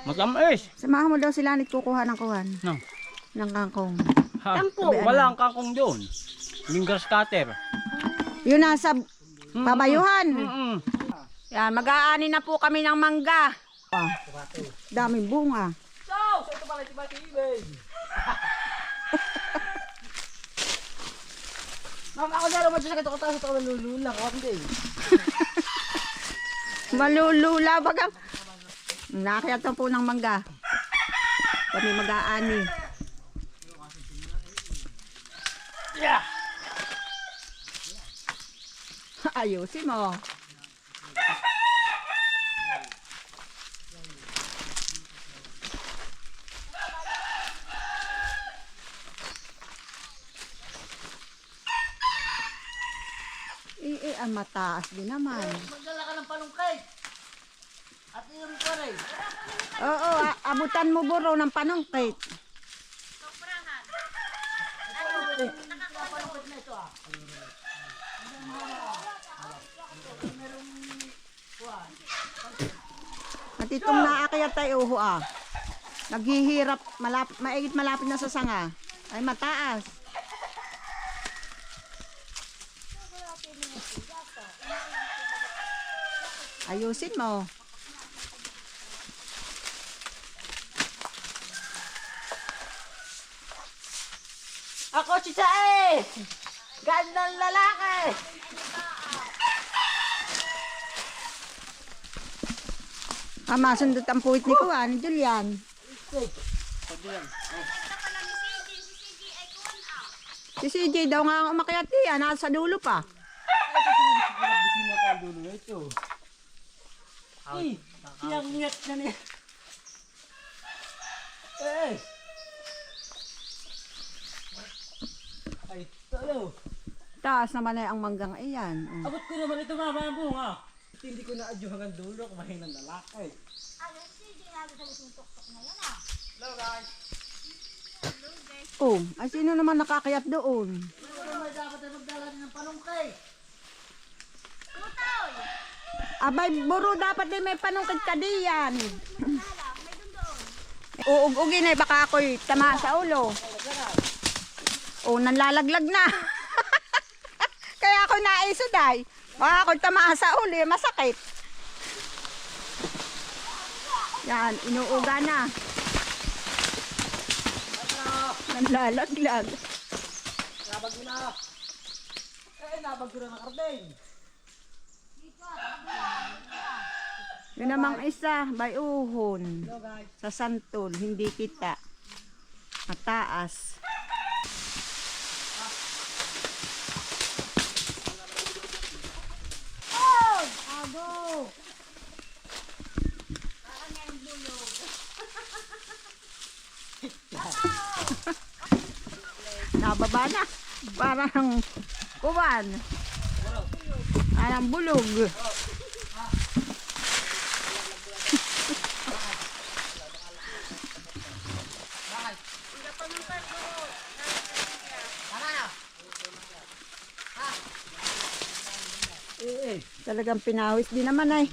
Matamis. Samahan mo daw sila nit kukuha ng kuhan. No. Ng kangkong. Tampo. Wala ang kangkong doon. Yung grass cutter. Yun nasa babayuhan. Yan, mag-aani na po kami ng mangga. Daming bunga. Ito pala si Batibig. Ma'am, ako na naman sa sakit ako tayo sa malulula ko. Hindi. Malulula baga. Nakakayat po ng mangga. Kami mag-aani. Yeah. Ayusin mo. Ang mataas din naman. Magdala ka ng panungkay. At iyon ko rin. Oo, abutan mo buro ng panungkit. At itong naakyat tayo naghihirap, malapit na sa sanga. Ay mataas. Ayusin mo. Ako si Sae! Gandang lalaki! Masundot ang puwit ni Kuan, Julian. Si CJ daw nga ang umakyat niya, nasa dulo pa. Ay, siyang ngiyat na niya. Eh! Ay, talo. Taas naman ay ang manggang iyan. Abot ko naman ito nga, mga bunga. Hindi ko na adyo hanggang dulo, kumahin ng lalaki. Hello guys. Oh, ay sino naman nakakayat doon? May dapat ay magdala din ng panungkay. Abay, buro dapat din may panungkit ka diyan. Uugugin ay baka ako'y tama sa ulo. Oh, nanlalaglag na. Kaya ako naisuday. Baka ako'y tama sa ulo, masakit. Yan, inuuga na. Nanlalaglag. Nabag mo na. Nabag ko na ng kardeng. Yun namang isa, bayuhon. Sa santol, hindi kita. Mataas. Ago! Nababa na. Parang kuwan. Parang bulog. Talagang pinawis din naman ay.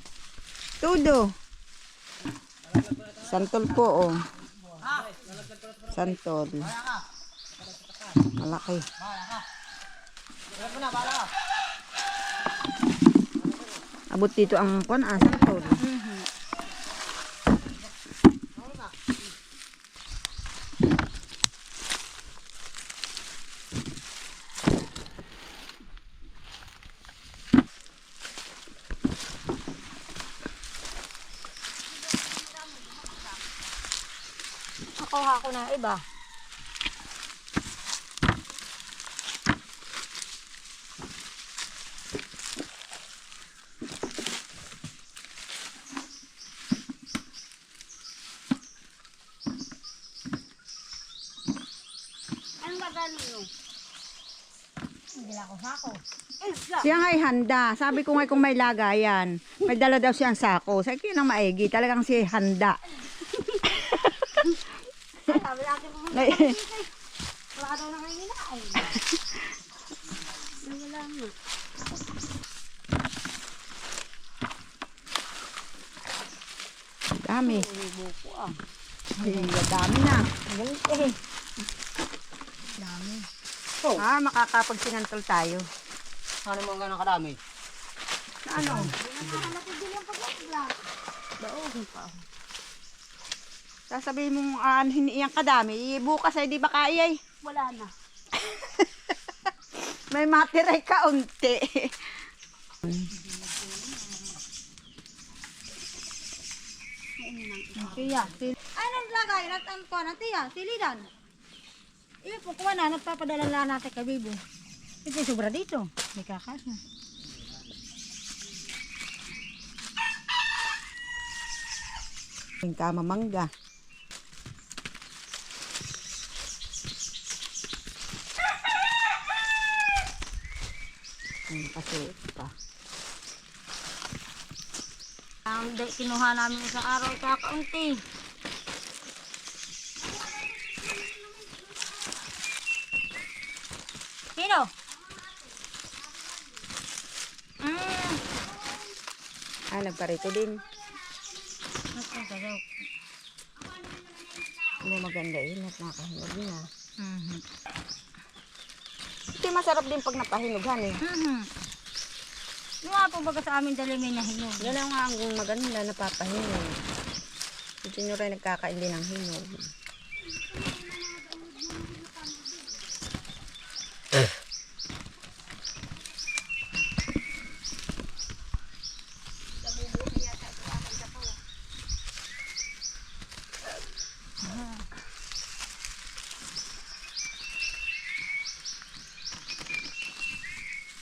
Tudo. Santol po Santol. Malaki. Abot dito ang santol. Nakuha ko na iba. Anong gagano nyo? Hindi lang ako sako. Siya nga'y handa. Sabi ko nga kung may lagayan. May dala daw siyang sako. Sabi ko nang maigi. Talagang siya handa. Sabi lang natin kung Nay- wala daw na kayo nila. Wala nga. Dami. Ay, buko ah. Ay, dami na. Galit eh. Dami. Makakapagsinantol tayo. Ano mo nga kadami? Ano? Nakakalapit din yung pag-vlog. Baogin pa ako. Sasabihin mong hiniiyang kadami, bukas ay di ba kaya eh. Wala na. May matiray kaunti. Tiya, ay naglagay, nagtanto na tiya, silidan. Po, kuha na, nagpapadala na natin kay Bibo. Ito sobra dito. May kakasya. Yung kamamangga. Pasuot pa. Ang kinuha namin isang araw, kakaunti. Sino? Nagparito din. Nagpunta daw. Hindi maganda yun at nakahinog na. Mhm. Ito masarap din pag napahinughan eh. Mhm. Yung nga po baga sa amin dali may nahinog. Yan ang nga ang maganda napapahinog. Ito nyo rin nagkakain din ng hinog.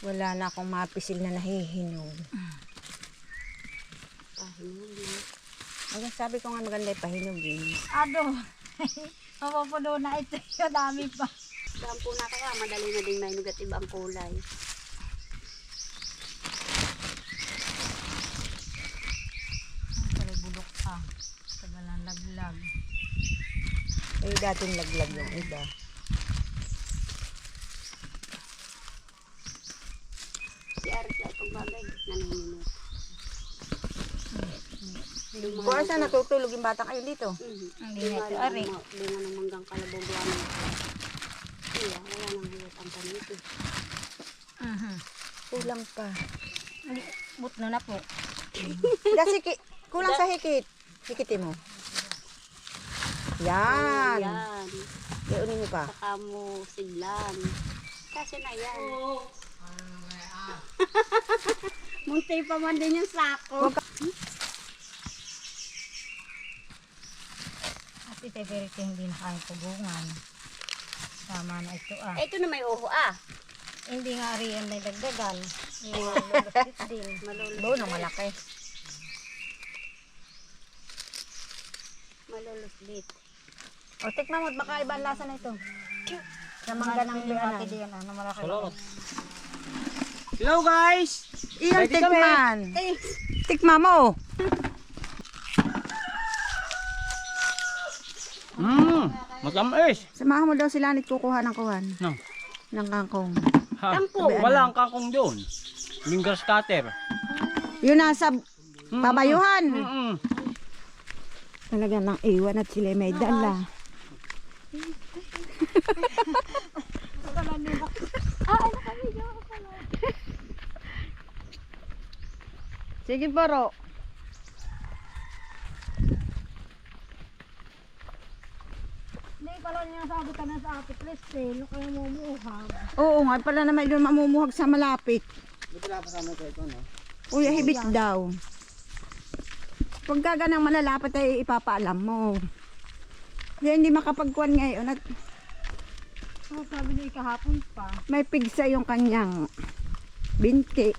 Wala na akong mapisil na nahihinog. Hanggang sabi ko nga maganda yung pahinugin. Ado. Mapapuno na ito. Yung dami pa. Sampo na kaya, madali na din may nugat ibang kulay. Pero bulok pa. Tagalan laglag. Eh, dating laglag yung iba. Si Aris ay pagbagay, naninunod. Kung saan natutulog yung batang ayun dito? Hindi na ito, Ari. Lima ng manggang kalababuan. Iya, wala nang hiwat ang panito. Kulang pa. Butno na po. Kasi kulang sa hikit. Hikitin mo. Yan. Yan. Iunin mo pa. Saka mo siglan. Kasi na yan. Muntay pa man din yung sako. At ito verite hindi na kaya pabungan. Tama na ito ah. Ito na may uho ah. Hindi nga riyan na dagdagan. Hindi nga lulusit din. Doon ang malaki. Maluluslit. O, tikman mo. Baka ibang lasa na ito. Sa mangga ng liwati din ah, na malaki. Hello guys! Iyong Ready kami. tikman. Tikman mo. Matamis! Samahan mo daw sila nit kukuha ng kuhan. No. Ng kangkong. Ha, Kangkong. wala ang kangkong doon. Lingers cutter. Yun nasa pabayuhan. Mm-mm. Talaga nang iwan at sila may dala. Sige baro. Hindi pala niya sabi ka na sa apit list eh. Ano kayo mumuhag? Oo nga pala naman doon mamumuhag sa malapit. Dito lang kasama ko ito, no? Uy, hibit daw. Pagka ganang malalapat ay ipapaalam mo. Kaya hindi makapagkuhan ngayon at Oh, sabi niya kahapon pa. may pigsa yung kanyang binti.